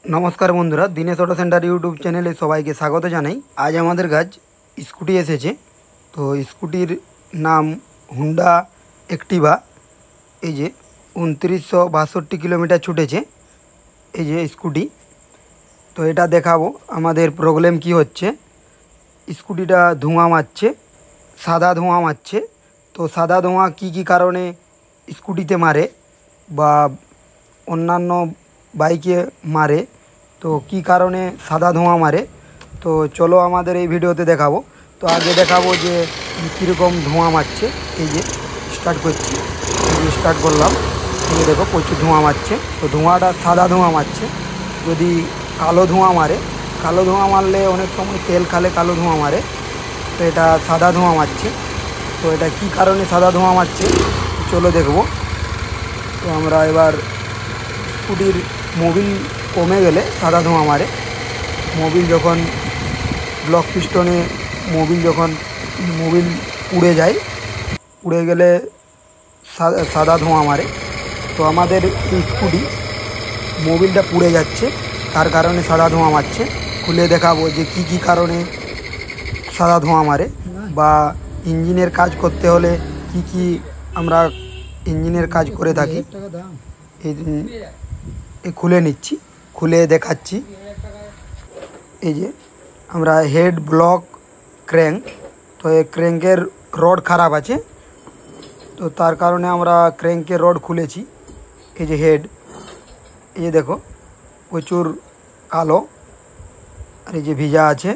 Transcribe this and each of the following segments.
नमस्कार बंधुरा दिनेश अटो सेंटर यूट्यूब चैनले सबाइके स्वागत जानाई। आज आमादेर काज स्कूटी एसेछे। तो स्कूटिर नाम हुंडा एक्टिवा। এই যে 2962 किलोमीटर छुटेছে এই যে स्कूटी। तो এটা দেখাবো আমাদের প্রবলেম কি হচ্ছে। স্কুটিটা ধোঁয়া মারছে, সাদা ধোঁয়া মারছে। তো সাদা ধোঁয়া কি কারণে স্কুটিতে মারে বা অন্যান্য বাইকে মারে, তো কি কারণে সাদা ধোঁয়া মারে, তো চলো আমাদের এই ভিডিওতে দেখাবো। তো আগে দেখাবো যে কীরকম ধোঁয়া মারছে। এই যে স্টার্ট করছি, এই যে স্টার্ট করলাম, এই যে দেখো প্রচুর ধোঁয়া মারছে। তো ধোঁয়াটা সাদা ধোঁয়া মারছে। যদি কালো ধোঁয়া মারে, কালো ধোঁয়া মারলে অনেক সময় তেল খালে কালো ধোঁয়া মারে, তো এটা সাদা ধোঁয়া মারছে। তো এটা কি কারণে সাদা ধোঁয়া মারছে চলো দেখব। তো আমরা এবার স্কুটির মোবিল কমে গেলে সাদা ধোঁয়া মারে। মোবিল যখন ব্লক পিস্টনে মোবিল উড়ে যায়, উড়ে গেলে সাদা ধোঁয়া মারে। তো আমাদের এই স্কুটি মোবিলটা পুড়ে যাচ্ছে, তার কারণে সাদা ধোঁয়া মারছে। খুলে দেখাবো যে কি কারণে সাদা ধোঁয়া মারে, বা ইঞ্জিনের কাজ করতে হলে কি আমরা ইঞ্জিনের কাজ করে থাকি। এই খুলে নিচ্ছি, খুলে দেখাচ্ছি। এই যে আমরা হেড, ব্লক, ক্র্যাঙ্ক। তো এই ক্র্যাঙ্কের রড খারাপ আছে, তো তার কারণে আমরা ক্র্যাঙ্কের রড খুলেছি। এই যে হেড, এই যে দেখো প্রচুর কালো, আর এই যে ভিজা আছে,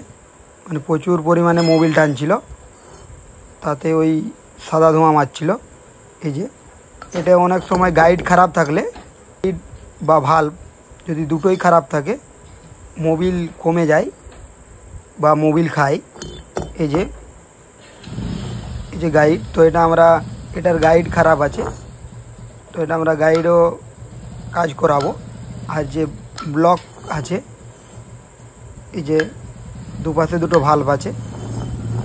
মানে প্রচুর পরিমাণে মোবিল টানছিল, তাতে ওই সাদা ধোঁয়া মারছিল। এই যে এটা অনেক সময় গাইড খারাপ থাকলে বা ভাল্ব যদি দুটোই খারাপ থাকে মোবিল কমে যায় বা মোবিল খায়। এই যে গাইড, তো এটার গাইড খারাপ আছে, তো এটা আমরা গাইডও কাজ করাবো। আর যে ব্লক আছে, এই যে দুপাশে দুটো ভাল্ব আছে,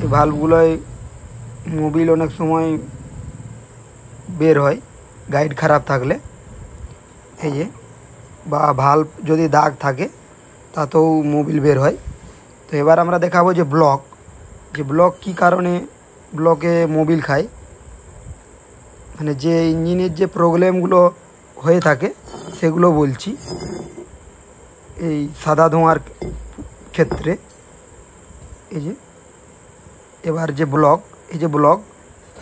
এই ভাল্বগুলোয় মোবিল অনেক সময় বের হয় গাইড খারাপ থাকলে। এই যে বা ভাল্ব যদি দাগ থাকে তাতেও মোবিল বের হয়। তো এবার আমরা দেখাবো যে ব্লক কি কারণে ব্লকে মোবিল খায়, মানে যে ইঞ্জিনের যে প্রবলেমগুলো হয়ে থাকে সেগুলো বলছি এই সাদা ধোঁয়ার ক্ষেত্রে। এই যে এবার যে ব্লক,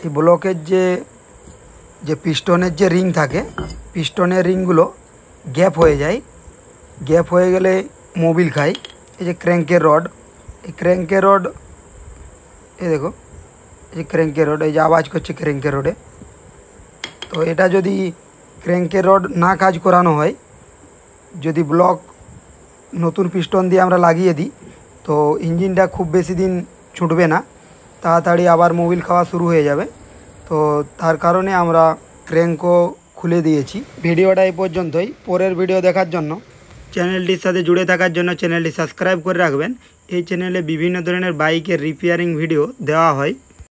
এই ব্লকের যে পিস্টনের যে রিং থাকে, পিস্টনের রিংগুলো গ্যাপ হয়ে যায়, গ্যাপ হয়ে গেলে মোবিল খায়। এই যে ক্র্যাঙ্কের রড, এই ক্র্যাঙ্কের রড, এই দেখো এই যে ক্র্যাঙ্কের রড, এই যে আওয়াজ করছে ক্র্যাঙ্কের রডে। তো এটা যদি ক্র্যাঙ্কের রড না কাজ করানো হয়, যদি ব্লক নতুন পিস্টন দিয়ে আমরা লাগিয়ে দিই, তো ইঞ্জিনটা খুব বেশি দিন ছুটবে না, তাড়াতাড়ি আবার মোবিল খাওয়া শুরু হয়ে যাবে। তো তার কারণে আমরা ক্র্যাঙ্কও খুলে দিয়েছি। ভিডিওটা এই পর্যন্তই। পরের ভিডিও দেখার জন্য চ্যানেলটির সাথে জুড়ে থাকার জন্য চ্যানেলটি সাবস্ক্রাইব করে রাখবেন। এই চ্যানেলে বিভিন্ন ধরনের বাইকের রিপেয়ারিং ভিডিও দেওয়া হয়।